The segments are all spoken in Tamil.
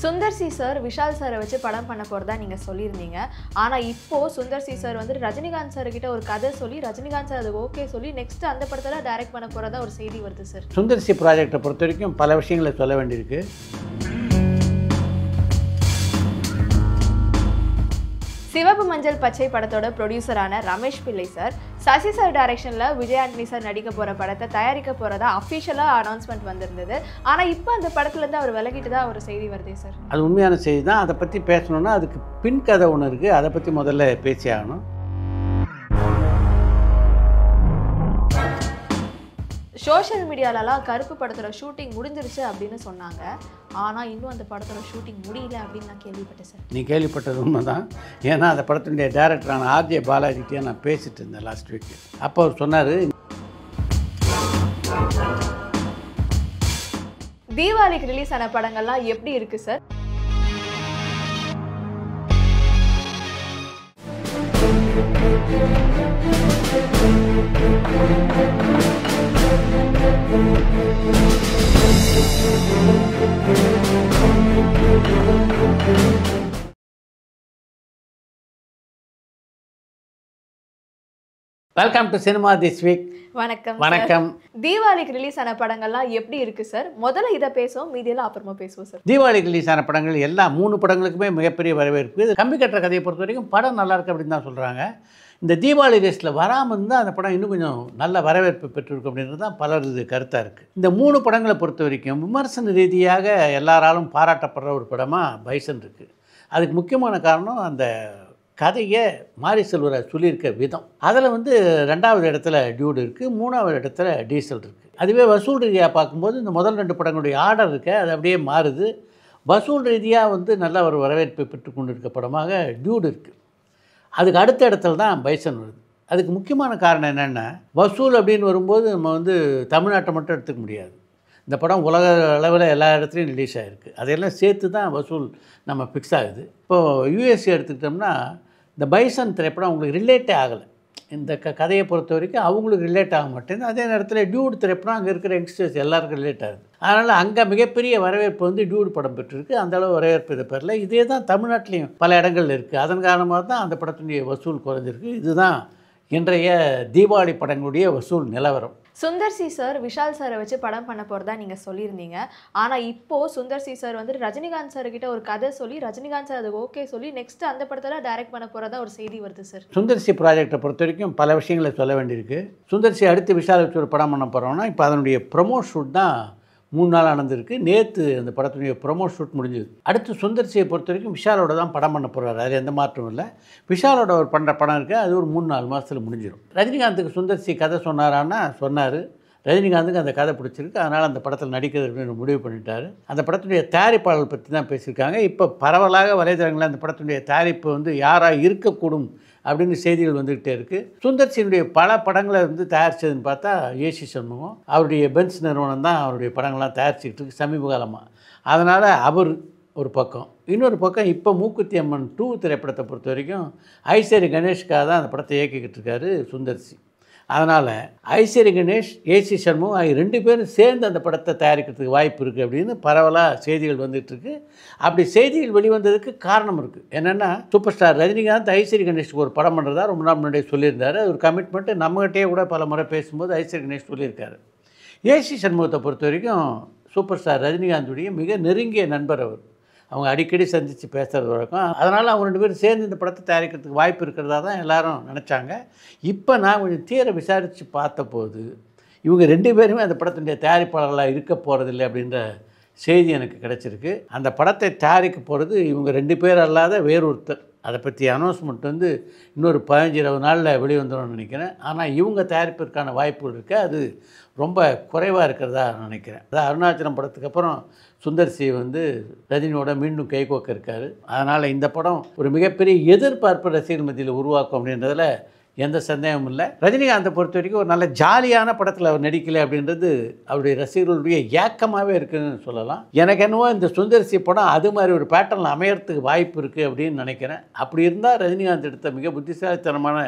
சுந்தர் சி சார் விஷால் சாரை வச்சு படம் பண்ண போறதா நீங்க சொல்லியிருந்தீங்க. ஆனா இப்போ சுந்தர் சி சார் வந்து ரஜினிகாந்த் சார் கிட்ட ஒரு கதை சொல்லி ரஜினிகாந்த் சார் அது ஓகே சொல்லி நெக்ஸ்ட் அந்த படத்துல டைரக்ட் பண்ண போறதா ஒரு செய்தி வருது சார். சுந்தர் சி ப்ராஜெக்டை பொறுத்த வரைக்கும் பல விஷயங்களை சொல்ல வேண்டியிருக்கு. சிவப்பு மஞ்சள் பச்சை படத்தோட ப்ரொடியூசரான ரமேஷ் பிள்ளை சார் சசி சார் டைரக்ஷன்ல விஜய் ஆண்டனி சார் நடிக்க போற படத்தை தயாரிக்க போறதா அஃபிஷியலா அனௌன்ஸ்மெண்ட் வந்திருந்தது. ஆனா இப்போ அந்த படத்துல இருந்து அவர் விலகிட்டு தான் ஒரு செய்தி வருதே சார். அது உண்மையான செய்தி தான். அதை பற்றி பேசணுன்னா அதுக்கு பின் கதை ஒன்று இருக்குது. அதை பற்றி முதல்ல பேசி ஆகணும். சோஷியல் மீடியாலலாம் கருப்பு படத்தோட ஷூட்டிங் முடிஞ்சிருச்சு அப்படின்னு சொன்னாங்க. ஆனால் இன்னும் அந்த படத்தோட ஷூட்டிங் முடியல அப்படின்னு நான் கேள்விப்பட்டேன் சார். நீ கேள்விப்பட்டது உண்மை தான். ஏன்னா அந்த படத்தினுடைய டைரக்டரான ஆர்ஜே பாலாஜிக்கிட்டே நான் பேசிகிட்டு இருந்தேன் லாஸ்ட் வீக். அப்போ அவர் சொன்னார், தீபாவளிக்கு ரிலீஸ் ஆன படங்கள்லாம் எப்படி இருக்கு sir? Welcome to cinema this week. வணக்கம். வணக்கம். தீபாவளிக்கு ரிலீஸ் ஆன படங்கள்லாம் எப்படி இருக்கு சார்? முதல்ல இதை பேசுவோம், மீதியெல்லாம் அப்புறமா பேசுவோம் சார். தீபாவளிக்கு ரிலீஸ் ஆன படங்கள் எல்லா 3 படங்களுக்குமே மிகப்பெரிய வரவேற்பு. கம்பி கட்டுற கதையை பொறுத்த வரைக்கும் படம் நல்லா இருக்கு அப்படின்னு தான் சொல்கிறாங்க. இந்த தீபாவளி ரேஸில் வராமல் இருந்தால் அந்த படம் இன்னும் கொஞ்சம் நல்ல வரவேற்பு பெற்றிருக்கும் அப்படின்றது தான் பலரது கருத்தாக இருக்குது. இந்த 3 படங்களை பொறுத்த வரைக்கும் விமர்சன ரீதியாக எல்லாராலும் பாராட்டப்படுற ஒரு படமாக பைசன் இருக்குது. அதுக்கு முக்கியமான காரணம் அந்த கதையை மாரி செல்வராஜ் சொல்லியிருக்க விதம். அதில் வந்து 2வது இடத்துல டியூடு இருக்குது, 3வது இடத்துல டீசல் இருக்குது. அதுவே வசூல் ரீதியாக பார்க்கும்போது இந்த முதல் 2 படங்களுடைய ஆர்டர் இருக்குது, அது அப்படியே மாறுது. வசூல் ரீதியாக வந்து நல்ல ஒரு வரவேற்பை பெற்றுக்கொண்டு இருக்க படமாக டியூடு இருக்குது. அதுக்கு அடுத்த இடத்துல தான் பைசன் வருது. அதுக்கு முக்கியமான காரணம் என்னென்னா, வசூல் அப்படின்னு வரும்போது நம்ம வந்து தமிழ்நாட்டை மட்டும் எடுத்துக்க முடியாது. இந்த படம் உலக அளவில் எல்லா இடத்துலையும் ரிலீஸ் ஆகிருக்கு. அதையெல்லாம் சேர்த்து தான் வசூல் நம்ம ஃபிக்ஸ் ஆகுது. இப்போது யூஎஸ்ஏ எடுத்துக்கிட்டோம்னா இந்த பைசன் திரைப்படம் அவங்களுக்கு ரிலேட்டே ஆகலை. இந்த கதையை பொறுத்த வரைக்கும் அவங்களுக்கு ரிலேட் ஆக மாட்டேங்குது. அதே நேரத்தில் டியூடு திரைப்படம் அங்கே இருக்கிற யங்ஸ்டர்ஸ் எல்லாருக்கும் ரிலேட் ஆகுது. அதனால் அங்கே மிகப்பெரிய வரவேற்பு வந்து டியூடு படம் பெற்றிருக்கு. அந்தளவு வரவேற்பு இதை பெறல. இதே தான் தமிழ்நாட்டிலையும் பல இடங்கள் இருக்குது. அதன் காரணமாக தான் அந்த படத்தினுடைய வசூல் குறைஞ்சிருக்கு. இதுதான் இன்றைய தீபாவளி படங்களுடைய வசூல் நிலவரம். சுந்தர் சி சார் விஷால் சாரை வச்சு படம் பண்ண போறதா நீங்க சொல்லியிருந்தீங்க. ஆனா இப்போ சுந்தர் சி சார் வந்து ரஜினிகாந்த் சார் கிட்ட ஒரு கதை சொல்லி ரஜினிகாந்த் சார் அது ஓகே சொல்லி நெக்ஸ்ட் அந்த படத்துல டைரக்ட் பண்ண போறதா ஒரு செய்தி வருது சார். சுந்தர் சி ப்ராஜெக்டை பொறுத்த வரைக்கும் பல விஷயங்களை சொல்ல வேண்டியிருக்கு. சுந்தர் சி அடுத்து விஷால் வச்சு ஒரு படம் பண்ண போகிறோம்னா இப்போ அதனுடைய ப்ரொமோ ஷூட் தான் 3 நாள் நடந்திருக்கு. நேற்று அந்த படத்துடைய ப்ரொமோ ஷூட் முடிஞ்சது. அடுத்து சுந்தர் சியை பொறுத்த வரைக்கும் விஷாலோட தான் படம் பண்ண போகிறாரு. அது எந்த மாற்றமும் இல்லை. விஷாலோட ஒரு பண்ணுற படம் இருக்குது, அது ஒரு 3-4 மாதத்தில் முடிஞ்சிடும். ரஜினிகாந்துக்கு சுந்தர் சி கதை சொன்னாரான்னா சொன்னார். ரஜினிகாந்துக்கு அந்த கதை பிடிச்சிருக்கு, அதனால் அந்த படத்தில் நடிக்கிறதுன்னு முடிவு பண்ணிட்டார். அந்த படத்துடைய தயாரிப்பாளர் பற்றி தான் பேசியிருக்காங்க. இப்போ பரவலாக வலைதளங்களில் அந்த படத்துடைய தயாரிப்பு வந்து யாராக இருக்கக்கூடும் அப்படின்னு செய்திகள் வந்துக்கிட்டே இருக்குது. சுந்தர் சியினுடைய பல படங்களை வந்து தயாரித்ததுன்னு பார்த்தா ஏசி சண்முகம், அவருடைய பென்ஸ் நிறுவனம் தான் அவருடைய படங்கள்லாம் தயாரிச்சுக்கிட்டு இருக்கு சமீப காலமாக. அதனால் அவர் ஒரு பக்கம். இன்னொரு பக்கம் இப்போ மூக்குத்தி அம்மன் 2 திரைப்படத்தை பொறுத்த வரைக்கும் ஐஸ்வரி கணேஷ்காக தான் அந்த படத்தை இயக்கிக்கிட்டு இருக்காரு சுந்தர் சி. அதனால் ஐஸ்வரி கணேஷ், ஏசி சண்முகம் ஆகிய 2 பேரும் சேர்ந்து அந்த படத்தை தயாரிக்கிறதுக்கு வாய்ப்பு இருக்குது அப்படின்னு பரவலாக செய்திகள் வந்துட்டுருக்கு. அப்படி செய்திகள் வெளிவந்ததுக்கு காரணம் இருக்குது. என்னென்னா, சூப்பர் ஸ்டார் ரஜினிகாந்த் ஐஸ்வரி கணேஷ்க்கு ஒரு படம் பண்ணுறதா ரொம்ப நாள் முன்னாடியே சொல்லியிருந்தார். ஒரு கமிட்மெண்ட்டு நம்மகிட்டே கூட பல முறை பேசும்போது ஐஸ்வரி கணேஷ் சொல்லியிருக்காரு. ஏசி சண்முகத்தை பொறுத்த வரைக்கும் சூப்பர் ஸ்டார் ரஜினிகாந்துடைய மிக நெருங்கிய நண்பர் அவர். அவங்க அடிக்கடி சந்தித்து பேசுகிறது வழக்கம். அதனால் அவங்க 2 பேரும் சேர்ந்து இந்த படத்தை தயாரிக்கிறதுக்கு வாய்ப்பு இருக்கிறதா தான் எல்லோரும் நினச்சாங்க. இப்போ நான் கொஞ்சம் தீர விசாரித்து பார்த்தபோது இவங்க 2 பேருமே அந்த படத்தினுடைய தயாரிப்பாளர்களாக இருக்க போகிறதில்லை அப்படின்ற செய்தி எனக்கு கிடச்சிருக்கு. அந்த படத்தை தயாரிக்க போகிறது இவங்க 2 பேர் அல்லாத வேறொருத்தர். அதை பற்றி அனௌன்ஸ்மெண்ட் வந்து இன்னொரு 15-20 நாளில் வெளிவந்துடும் நினைக்கிறேன். ஆனால் இவங்க தயாரிப்பதற்கான வாய்ப்புகள் இருக்குது. அது ரொம்ப குறைவாக இருக்கிறதா நினைக்கிறேன். அதான் அருணாச்சலம் படத்துக்கு அப்புறம் சுந்தர் சி வந்து ரஜினியோட மீண்டும் கைகோக்க இருக்கார். அதனால் இந்த படம் ஒரு மிகப்பெரிய எதிர்பார்ப்பு ரசிகர் மத்தியில் உருவாக்கும் அப்படின்றதில் எந்த சந்தேகமும் இல்லை. ரஜினிகாந்தை பொறுத்த வரைக்கும் ஒரு நல்ல ஜாலியான படத்தில் அவர் நடிக்கலை அப்படின்றது அவருடைய ரசிகர்களுடைய ஏக்கமாகவே இருக்குதுன்னு சொல்லலாம். எனக்கு என்னவோ இந்த சுந்தர்சி படம் அது மாதிரி ஒரு பேட்டர்னில் அமையறதுக்கு வாய்ப்பு இருக்குது அப்படின்னு நினைக்கிறேன். அப்படி இருந்தால் ரஜினிகாந்த் எடுத்த மிக புத்திசாலித்தனமான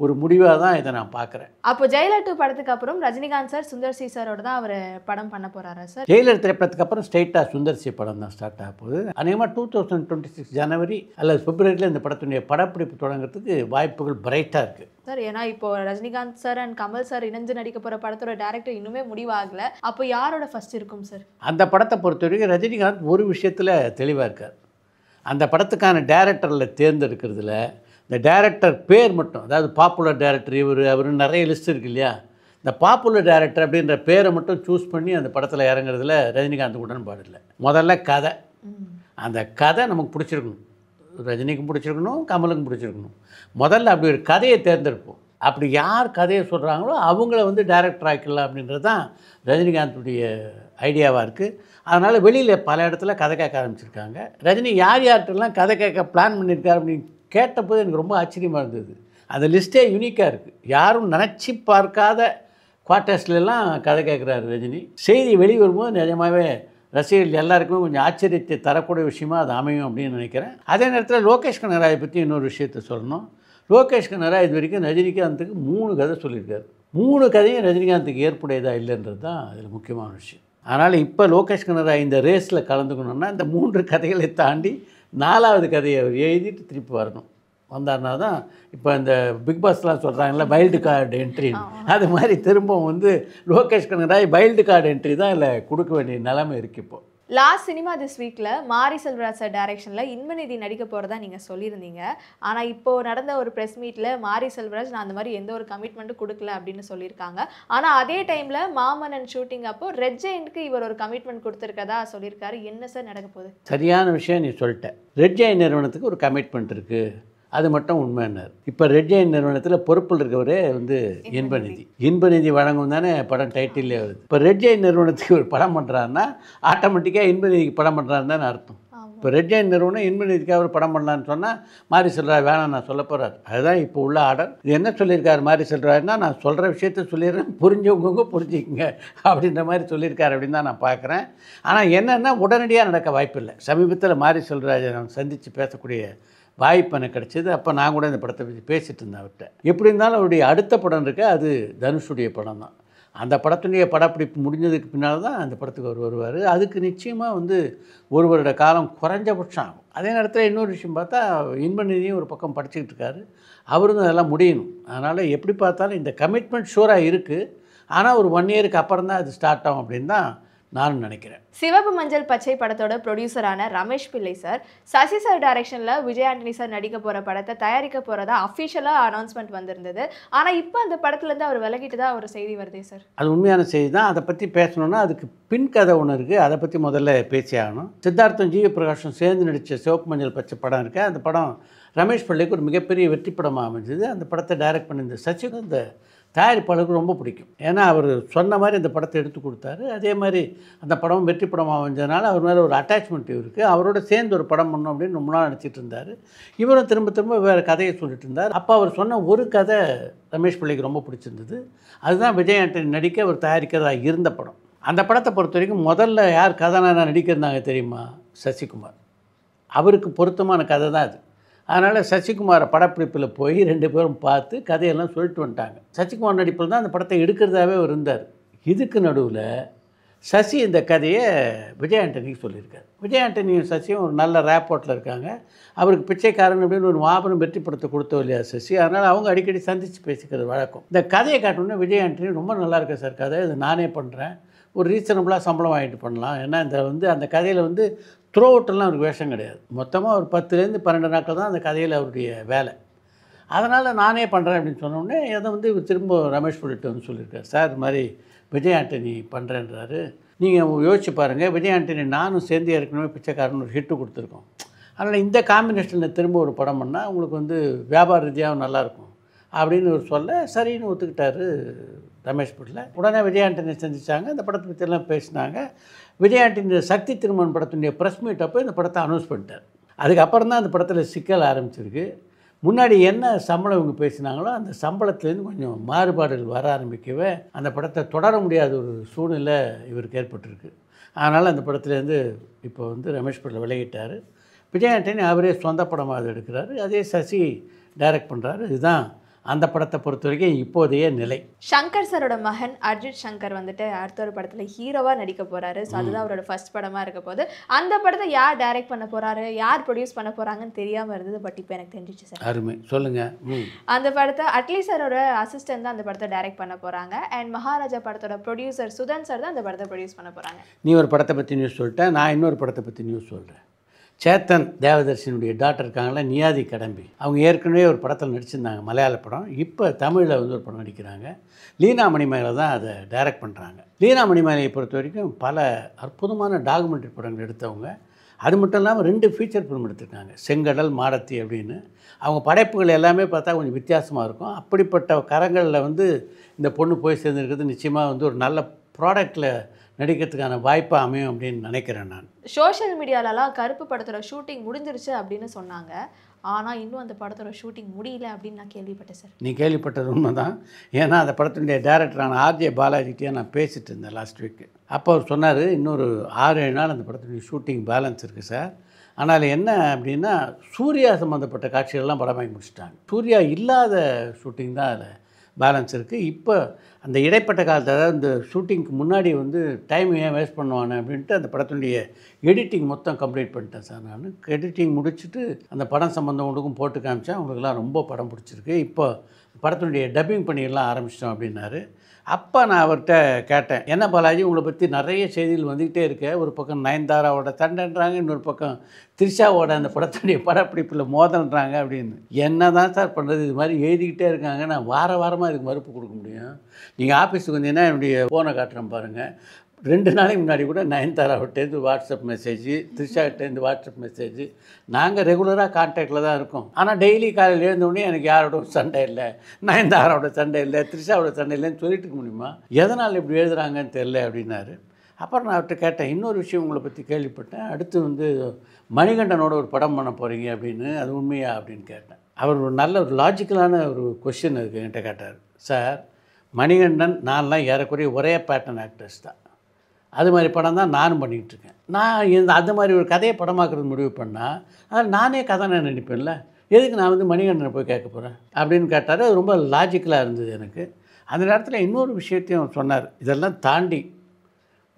ஒரு முடிவாக தான் இதை நான் பார்க்குறேன். அப்போ ஜெயிலர் 2 படத்துக்கு அப்புறம் ரஜினிகாந்த் சார் சுந்தர்சி சாரோட தான் அவர் படம் பண்ண போகிறாரா சார்? ஜெயிலர் திரைப்படத்துக்கு அப்புறம் ஸ்ட்ரெயிட்டாக சுந்தர்சி படம் தான் ஸ்டார்ட் ஆக போகுது. அநேகமாக 2026 ஜனவரி அல்லது பிப்ரவரியில் இந்த படத்துடைய படப்பிடிப்பு தொடங்குறதுக்கு வாய்ப்புகள் பிரைட்டாக இருக்குது சார். ஏன்னா இப்போ Rajinikanth sir and Kamal sir இணைஞ்சு நடிக்க போகிற படத்தோட டேரக்டர் இன்னுமே முடிவாகலை. அப்போ யாரோட ஃபர்ஸ்ட் இருக்கும் சார்? அந்த படத்தை பொறுத்த வரைக்கும் ரஜினிகாந்த் ஒரு விஷயத்தில் தெளிவாக இருக்கார். அந்த படத்துக்கான டேரக்டரில் தேர்ந்தெடுக்கிறதுல இந்த டேரக்டர் பேர் மட்டும், அதாவது பாப்புலர் டேரக்டர் அவர் நிறைய லிஸ்ட் இருக்கு இல்லையா, இந்த பாப்புலர் டேரக்டர் அப்படின்ற பேரை மட்டும் சூஸ் பண்ணி அந்த படத்தில் இறங்குறதுல ரஜினிகாந்த் உடன்பாடு இல்லை. முதல்ல கதை, அந்த கதை நமக்கு பிடிச்சிருக்கணும், ரஜினிக்கும் பிடிச்சிருக்கணும், கமலுக்கும் பிடிச்சிருக்கணும். முதல்ல அப்படி ஒரு கதையை தேர்ந்தெடுப்போம். அப்படி யார் கதையை சொல்கிறாங்களோ அவங்கள வந்து டேரக்டர் ஆக்கிடலாம் அப்படின்றது தான் ரஜினிகாந்துடைய ஐடியாவாக இருக்குது. அதனால் வெளியில் பல இடத்துல கதை கேட்க ஆரம்பிச்சிருக்காங்க. ரஜினி யார்கிட்டலாம் கதை கேட்க பிளான் பண்ணியிருக்காரு அப்படின்னு கேட்டபோது எனக்கு ரொம்ப ஆச்சரியமாக இருந்தது. அந்த லிஸ்ட்டே யூனிக்காக இருக்குது. யாரும் நினச்சி பார்க்காத குவார்ட்டர்ஸ்லாம் கதை கேட்குறாரு ரஜினி. செய்தி வெளிவரும்போது நிஜமாகவே ரசிகர்கள் எல்லாருக்குமே கொஞ்சம் ஆச்சரியத்தை தரக்கூடிய விஷயமா அது அமையும் அப்படின்னு நினைக்கிறேன். அதே நேரத்தில் லோகேஷ் கனகராஜை பற்றி இன்னொரு விஷயத்தை சொல்லணும். லோகேஷ் கனகராஜ் இது வரைக்கும் ரஜினிகாந்துக்கு 3 கதை சொல்லியிருக்காரு. 3 கதையும் ரஜினிகாந்துக்கு ஏற்புடையதாக இல்லைன்றது தான் அதில் முக்கியமான விஷயம். அதனால் இப்போ லோகேஷ் கனகராஜ் இந்த ரேஸில் கலந்துக்கணுன்னா இந்த 3 கதைகளை தாண்டி 4வது கதையை அவர் எழுதிட்டு திருப்பி வரணும். வந்தார்னா தான் இப்போ இந்த பிக் பாஸ்லாம் சொல்கிறாங்கல்ல வைல்டு கார்டு என்ட்ரின்னு, அது மாதிரி திரும்பவும் வந்து Lokesh Kanagaraj wild card entry தான் இல்லை கொடுக்க வேண்டிய நிலைமை இருக்குது. இப்போ லாஸ்ட் சினிமா திஸ் வீக்கில் மாரி செல்வராஜ் சார் டைரக்ஷனில் இன்பநிதி நடிக்க போகிறதா நீங்கள் சொல்லியிருந்தீங்க. ஆனால் இப்போது நடந்த ஒரு ப்ரெஸ் மீட்டில் மாரி செல்வராஜ் நான் அந்த மாதிரி எந்த ஒரு கமிட்மெண்ட்டும் கொடுக்கல அப்படின்னு சொல்லியிருக்காங்க. ஆனால் அதே டைமில் மாமன்னன் ஷூட்டிங் அப்போ ரெட் ஜெயண்ட்க்கு இவர் ஒரு கமிட்மெண்ட் கொடுத்துருக்கதா சொல்லியிருக்காரு. என்ன சார் நடக்க போகுது? சரியான விஷயம் நீ சொல்லிட்ட. ரெட் ஜெயண்ட் நிறுவனத்துக்கு ஒரு கமிட்மெண்ட் இருக்குது, அது மட்டும் உண்மைன்னார். இப்போ ரெட் ஜெயண்ட் நிறுவனத்தில் பொறுப்பில் இருக்கவரே வந்து இன்பநிதி வழங்கும் தானே படம் டைட்டிலே வருது. இப்போ ரெட் ஜெயண்ட் நிறுவனத்துக்கு ஒரு படம் பண்ணுறாருன்னா ஆட்டோமேட்டிக்காக இன்பநிதிக்கு படம் பண்ணுறாருன்னு தானே அர்த்தம். இப்போ ரெட் ஜெயண்ட் நிறுவனம் இன்பநிதிக்காக ஒரு படம் பண்ணலான்னு சொன்னால் மாரி செல்வராஜ் வேணாம் நான் சொல்ல போகிறார். அதுதான் இப்போ உள்ள ஆர்டர். இது என்ன சொல்லியிருக்காரு மாரி செல்வராஜ்னா, நான் சொல்கிற விஷயத்த சொல்லிடுறேன், புரிஞ்சவங்க புரிஞ்சுக்குங்க அப்படின்ற மாதிரி சொல்லியிருக்காரு அப்படின்னு தான் நான் பார்க்குறேன். ஆனால் என்னென்னா உடனடியாக நடக்க வாய்ப்பு இல்லை. சமீபத்தில் மாரி செல்வராஜை நான் சந்தித்து பேசக்கூடிய வாய்ப்பு எனக்கு கிடச்சிது. அப்போ நான் கூட இந்த படத்தை பற்றி பேசிகிட்டு இருந்தேன் அவர்கிட்ட. எப்படி இருந்தாலும் அவருடைய அடுத்த படம் இருக்கு, அது தனுஷுடைய படம் தான். அந்த படத்துடைய படப்பிடிப்பு முடிஞ்சதுக்கு பின்னால் தான் அந்த படத்துக்கு அவர் வருவார். அதுக்கு நிச்சயமாக வந்து 1 வருட காலம் குறைஞ்சபட்சம் ஆகும். அதே நேரத்தில் இன்னொரு விஷயம் பார்த்தா இன்பநிதியும் ஒரு பக்கம் படிச்சுக்கிட்டு இருக்காரு, அவரும் அதெல்லாம் முடியணும். அதனால் எப்படி பார்த்தாலும் இந்த கமிட்மெண்ட் ஷூராக இருக்குது. ஆனால் ஒரு 1 இயருக்கு அப்புறம் தான் அது ஸ்டார்ட் ஆகும் அப்படின்னு தான் நானும் நினைக்கிறேன். சிவப்பு மஞ்சள் பச்சை படத்தோட ப்ரொடியூசரான ரமேஷ் பிள்ளை சார் சசி சார் டைரக்ஷனில் விஜய் ஆண்டனி சார் நடிக்க போகிற படத்தை தயாரிக்க போகிறதா அஃபிஷியலாக அனௌன்ஸ்மெண்ட் வந்திருந்தது. ஆனால் இப்போ அந்த படத்துலேருந்து அவர் விலகிட்டு தான் ஒரு செய்தி வருதே சார். அது உண்மையான செய்தி தான். அதை பற்றி பேசணுன்னா அதுக்கு பின் கதை ஒன்று இருக்குது, அதை பற்றி முதல்ல பேசி ஆகணும். சித்தார்த்தம் ஜிவி பிரகாஷும் சேர்ந்து நடித்த சிவப்பு மஞ்சள் பச்சை படம் இருக்குது. அந்த படம் ரமேஷ் பிள்ளைக்கு ஒரு மிகப்பெரிய வெற்றி படமாக அமைஞ்சது. அந்த படத்தை டைரக்ட் பண்ணியிருந்த சச்சிக்கு இந்த தயாரிப்பாளருக்கு ரொம்ப பிடிக்கும். ஏன்னா அவர் சொன்ன மாதிரி அந்த படத்தை எடுத்து கொடுத்தாரு. அதே மாதிரி அந்த படம் வெற்றி படமாக அமைஞ்சதுனால அவர் மேலே ஒரு அட்டாச்மெண்ட் இருக்குது. அவரோட சேர்ந்து ஒரு படம் பண்ணணும் அப்படின்னு ரொம்ப நாள் நினச்சிட்டு இருந்தார். இவரும் திரும்ப திரும்ப வேறு கதையை சொல்லிட்டு இருந்தார். அப்போ அவர் சொன்ன ஒரு கதை ரமேஷ் பிள்ளைக்கு ரொம்ப பிடிச்சிருந்தது. அதுதான் விஜய் ஆண்டனி நடிக்க அவர் தயாரிக்கிறதா இருந்த படம். அந்த படத்தை பொறுத்த வரைக்கும் முதல்ல யார் கதாநாயகனாக நடிக்கிறதாங்க தெரியுமா? சசிகுமார். அவருக்கு பொருத்தமான கதை தான் அது. அதனால் சசிகுமாரை படப்பிடிப்பில் போய் 2 பேரும் பார்த்து கதையெல்லாம் சொல்லிட்டு வந்துட்டாங்க. சசிகுமார் நடிப்பில் தான் அந்த படத்தை எடுக்கிறதாவே அவர் இருந்தார். இதுக்கு நடுவில் சசி இந்த கதையை விஜய் ஆண்டனிக்கு சொல்லியிருக்காரு. விஜய் ஆண்டனியும் சசியும் ஒரு நல்ல ரேப்போர்ட்டில் இருக்காங்க. அவருக்கு பிச்சைக்காரன் அப்படின்னு ஒரு மாபெரும் வெற்றி படத்தை கொடுத்தோம் இல்லையா சசி, அதனால் அவங்க அடிக்கடி சந்தித்து பேசிக்கிறது வழக்கம். இந்த கதையை காட்டணுன்னா விஜய் ஆண்டனி ரொம்ப நல்லா இருக்கு சார் கதை, இது நானே பண்ணுறேன், ஒரு ரீசனபுளாக சம்பளம் வாங்கிட்டு பண்ணலாம். ஏன்னா இந்த அந்த கதையில் வந்து த்ரூ அவுட்டெல்லாம் அவருக்கு வேஷம் கிடையாது. மொத்தமாக ஒரு 10லேருந்து 12 நாட்கள் தான் அந்த கதையில் அவருடைய வேலை. அதனால் நானே பண்ணுறேன் அப்படின்னு சொன்னோடனே அதை வந்து திரும்ப ரமேஷ் பிள்ளைகிட்ட வந்து சொல்லியிருக்காரு, சார் இது மாதிரி விஜய் ஆண்டனி பண்ணுறேன்றாரு, நீங்கள் யோசிச்சு பாருங்கள், விஜய் ஆண்டனி நானும் சேர்ந்து ஏற்கனவே பிச்சைக்காரன் ஒரு ஹிட்டு கொடுத்துருக்கோம். அதனால் இந்த காம்பினேஷனில் திரும்ப ஒரு படம் பண்ணால் உங்களுக்கு வந்து வியாபார ரீதியாகவும் நல்லாயிருக்கும் அப்படின்னு ஒரு சொல்ல சரின்னு ஒத்துக்கிட்டார் ரமேஷ் பிள்ளை. உடனே விஜய் ஆண்டனி சந்தித்தாங்க, இந்த படத்தை பற்றியெல்லாம் பேசினாங்க. விஜய் ஆண்டனி சக்தி திருமணம் படத்துடைய ப்ரெஸ் மீட் அப்போ இந்த படத்தை அனௌன்ஸ் பண்ணிட்டார். அதுக்கப்புறம் தான் அந்த படத்தில் சிக்கல் ஆரம்பிச்சிருக்கு. முன்னாடி என்ன சம்பளம் இவங்க பேசினாங்களோ அந்த சம்பளத்துலேருந்து கொஞ்சம் மாறுபாடுகள் வர ஆரம்பிக்கவே அந்த படத்தை தொடர முடியாத ஒரு சூழ்நிலை இவருக்கு ஏற்பட்டிருக்கு. அதனால் அந்த படத்துலேருந்து இப்போ வந்து ரமேஷ் பிள்ளை விலகிட்டார். விஜய் ஆண்டனி அவரே சொந்த படமாக அதை எடுக்கிறாரு. அதே சசி டைரக்ட் பண்ணுறாரு. இதுதான் அந்த படத்தை பொறுத்த வரைக்கும் இப்போதைய நிலை. சங்கர் சாரோட மகன் அர்ஜித் சங்கர் வந்துட்டு அடுத்த ஒரு படத்தில் ஹீரோவாக நடிக்க போகிறாரு. ஸோ அதுதான் அவரோட ஃபர்ஸ்ட் படமாக இருக்க போது. அந்த படத்தை யார் டைரக்ட் பண்ண போகிறாரு, யார் ப்ரொடியூஸ் பண்ண போகிறாங்கன்னு தெரியாமல் இருந்தது. பட் இப்போ எனக்கு தெரிஞ்சிச்சு சார். அருமை, சொல்லுங்கள். அந்த படத்தை அட்லி சாரோட அசிஸ்டன்ட் தான் அந்த படத்தை டைரக்ட் பண்ண போகிறாங்க. அண்ட் மகாராஜா படத்தோட ப்ரொடியூசர் சுதன் சார் தான் அந்த படத்தை ப்ரொடியூஸ் பண்ண போகிறாங்க. நீ ஒரு படத்தை பற்றி நியூஸ் சொல்லிட்டேன், நான் இன்னொரு படத்தை பற்றி நியூஸ் சொல்கிறேன். சேத்தன் தேவதர்ஷினுடைய டாக்டர் இருக்காங்களா, நியாதி கடம்பி, அவங்க ஏற்கனவே ஒரு படத்தில் நடிச்சிருந்தாங்க, மலையாள படம். இப்போ தமிழில் வந்து ஒரு படம் நடிக்கிறாங்க. லீனா மணிமேகலை தான் அதை டைரக்ட் பண்ணுறாங்க. லீனா மணிமேகலையை பொறுத்த வரைக்கும் பல அற்புதமான டாக்குமெண்ட்ரி படங்கள் எடுத்தவங்க. அது மட்டும் இல்லாமல் 2 ஃபீச்சர் ஃபிலிம் எடுத்திருக்காங்க, செங்கடல், மாடத்தி அப்படின்னு. அவங்க படைப்புகள் எல்லாமே பார்த்தா கொஞ்சம் வித்தியாசமாக இருக்கும். அப்படிப்பட்ட கரங்களில் வந்து இந்த பொண்ணு போய் சேர்ந்துருக்கிறது நிச்சயமாக வந்து ஒரு நல்ல ப்ராடக்டில் நடிக்கிறதுக்கான வாய்ப்பாக அமையும் அப்படின்னு நினைக்கிறேன் நான். சோஷியல் மீடியாலலாம் கருப்பு படத்தோட ஷூட்டிங் முடிஞ்சிருச்சு அப்படின்னு சொன்னாங்க. ஆனால் இன்னும் அந்த படத்தோட ஷூட்டிங் முடியல அப்படின்னு நான் கேள்விப்பட்டேன் சார். நீ கேள்விப்பட்டது உண்மை தான். ஏன்னா அந்த படத்தினுடைய டைரக்டரான ஆர்ஜே பாலாஜிக்கிட்டே நான் பேசிகிட்டு இருந்தேன் லாஸ்ட் வீக்கு. அப்போ அவர் சொன்னார், இன்னொரு 6-7 நாள் அந்த படத்தினுடைய ஷூட்டிங் பேலன்ஸ் இருக்குது சார். ஆனால் என்ன அப்படின்னா, சூர்யா சம்மந்தப்பட்ட காட்சிகள்லாம் படமாகி முடிச்சிட்டாங்க. சூர்யா இல்லாத ஷூட்டிங் தான் அதில் பேலன்ஸ் இருக்குது. இப்போ அந்த இடைப்பட்ட காலத்தில், அதாவது இந்த ஷூட்டிங்க்கு முன்னாடி வந்து டைம் ஏன் வேஸ்ட் பண்ணுவானே அப்படின்ட்டு அந்த படத்தினுடைய எடிட்டிங் மொத்தம் கம்ப்ளீட் பண்ணிட்டேன் சார். நான் எடிட்டிங் முடிச்சுட்டு அந்த படம் சம்மந்தம் ஒன்றுக்கும் போட்டு காமிச்சேன். அவங்களுக்குலாம் ரொம்ப படம் பிடிச்சிருக்கு. இப்போ படத்தினுடைய டப்பிங் பண்ணியெல்லாம் ஆரம்பிச்சிட்டோம் அப்படின்னாரு. அப்போ நான் அவர்கிட்ட கேட்டேன், என்ன பாலாஜி உங்களை பற்றி நிறைய செய்திகள் வந்துக்கிட்டே இருக்க, ஒரு பக்கம் நயன்தாராவோட சண்டைன்றாங்க, இன்னொரு பக்கம் த்ரிஷாவோட அந்த படத்துடைய படப்பிடிப்பில் மோதல்ன்றாங்க அப்படின்னு. என்ன தான் சார் பண்ணுறது, இது மாதிரி எழுதிக்கிட்டே இருக்காங்க, நான் வாரமாக இதுக்கு மறுப்பு கொடுக்க முடியும். நீங்கள் ஆஃபீஸுக்கு வந்தீங்கன்னா என்னுடைய ஃபோனை காட்டுறேன் பாருங்கள். 2 நாளைக்கு முன்னாடி கூட நயன்தாராவிட்டேருந்து வாட்ஸ்அப் மெசேஜ், த்ரிஷாகிட்டேருந்து வாட்ஸ்அப் மெசேஜ். நாங்கள் ரெகுலராக கான்டாக்டில் தான் இருக்கோம். ஆனால் டெய்லி காலையில் எழுந்தோடனே எனக்கு யாரோட சண்டை இல்லை, நயன்தாராவோட சண்டை இல்லை, த்ரிஷாவோட சண்டை இல்லைன்னு சொல்லிட்டு இருக்க முடியுமா? எதனால் இப்படி எழுதுகிறாங்கன்னு தெரில அப்படின்னாரு. அப்புறம் நான் அவர்கிட்ட கேட்டேன், இன்னொரு விஷயம் உங்களை பற்றி கேள்விப்பட்டேன், அடுத்து வந்து மணிகண்டனோட ஒரு படம் பண்ண போகிறீங்க அப்படின்னு, அது உண்மையா அப்படின்னு கேட்டேன். அவர் ஒரு நல்ல ஒரு லாஜிக்கலான ஒரு கொஸ்டின் இருக்குது என்கிட்ட கேட்டார். சார், மணிகண்டன் நான்லாம் ஏறக்குறைய ஒரே பேட்டர்ன் ஆக்டர்ஸ் தான். அது மாதிரி படம் தான் நானும் பண்ணிகிட்ருக்கேன். நான் அது மாதிரி ஒரு கதையை படமாக்குறது முடிவு பண்ணால் அதில் நானே கதை நான் நினைப்பேன்ல, எதுக்கு நான் வந்து மணிகண்டனை போய் கேட்க போகிறேன் அப்படின்னு கேட்டார். அது ரொம்ப லாஜிக்கலாக இருந்தது எனக்கு. அந்த நேரத்தில் இன்னொரு விஷயத்தையும் சொன்னார். இதெல்லாம் தாண்டி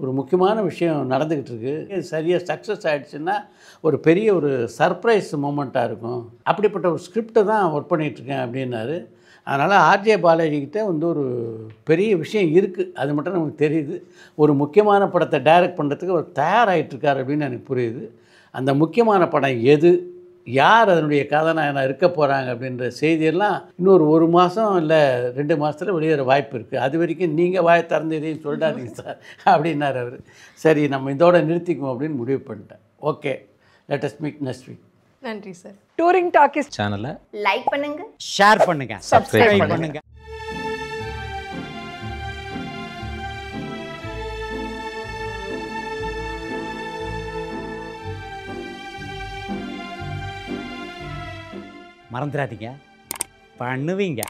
ஒரு முக்கியமான விஷயம் நடந்துக்கிட்டு இருக்குது. இது சரியாக சக்ஸஸ் ஆகிடுச்சுன்னா ஒரு பெரிய ஒரு சர்ப்ரைஸ் மூமெண்ட்டாக இருக்கும். அப்படிப்பட்ட ஒரு ஸ்கிரிப்டை தான் ஒர்க் பண்ணிகிட்ருக்கேன் அப்படின்னாரு. அதனால் ஆர்ஜே பாலாஜிக்கிட்ட வந்து ஒரு பெரிய விஷயம் இருக்குது, அது மட்டும் நமக்கு தெரியுது. ஒரு முக்கியமான படத்தை டைரக்ட் பண்ணுறதுக்கு அவர் தயாராகிட்டுருக்கார் அப்படின்னு எனக்கு புரியுது. அந்த முக்கியமான படம் எது, யார் அதனுடைய கதாநாயகனாக இருக்க போகிறாங்க அப்படின்ற செய்தியெல்லாம் இன்னொரு 1 மாதம் இல்லை 2 மாதத்தில் வெளியேற வாய்ப்பு இருக்குது. அது வரைக்கும் நீங்கள் வாயை திறந்து இதையும் சொல்லிடாதீங்க சார் அப்படின்னார் அவர். சரி, நம்ம இதோட நிறுத்திக்குவோம் அப்படின்னு முடிவு பண்ணிட்டேன். Okay, let us meet next week. நன்றி சார். டூரிங் டாக்கீஸ் சேனலை லைக் பண்ணுங்க, ஷேர் பண்ணுங்க, சப்ஸ்கிரைப் பண்ணுங்க. மறந்துடாதீங்க, பண்ணுவீங்க.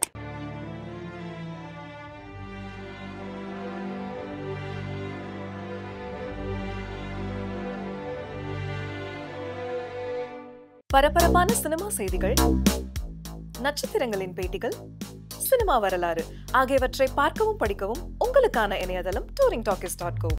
பரபரப்பான சினிமா செய்திகள், நட்சத்திரங்களின் பேட்டிகள், சினிமா வரலாறு ஆகியவற்றை பார்க்கவும் படிக்கவும் உங்களுக்கான இணையதளம் touringtalkies.co.